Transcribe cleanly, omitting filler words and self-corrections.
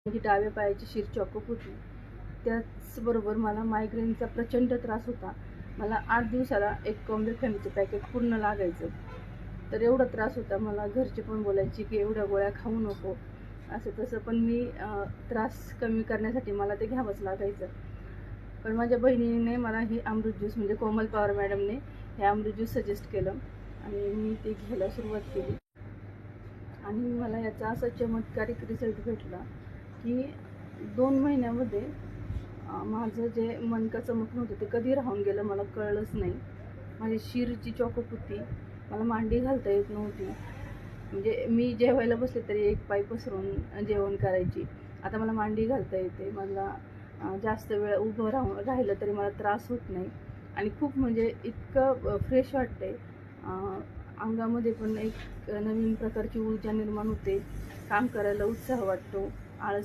माझी डाव्या पायाची शीर चॉकअप होती. त्याचबरोबर मला मायग्रेनचा प्रचंड त्रास होता. मला 8 दिवसाला एक कॉम्बिफेमचं पॅकेट पूर्ण लागायचं. तर एवढा त्रास होता. मला घरचे पण बोलायचे की एवढ्या गोळ्या खाऊ नको असं तसं, पण मी त्रास कमी करण्यासाठी मला ते घ्यावंच लागायचं. पण माझ्या बहिणीने मला हे अमृत ज्यूस म्हणजे कोमल पवार मॅडमने हे अमृत ज्यूस सजेस्ट केलं आणि मी ते घ्यायला सुरुवात केली. आणि मला याचा असा चमत्कारिक रिझल्ट भेटला की 2 महिन्यामध्ये माझं जे मणका चमकणं होतं ते कधी राहून गेलं मला कळलंच नाही. माझी शीरची चॉकअप होती. मला मांडी घालता येत नव्हती. म्हणजे मी जेवायला बसले तरी एक पाय पसरून जेवण करायची. आता मला मांडी घालता येते. मला जास्त वेळ उभं राहिलं तरी मला त्रास होत नाही आणि खूप म्हणजे इतकं फ्रेश वाटते. अंगामध्ये पण एक नवीन प्रकारची ऊर्जा निर्माण होते. काम करायला उत्साह वाटतो. आळस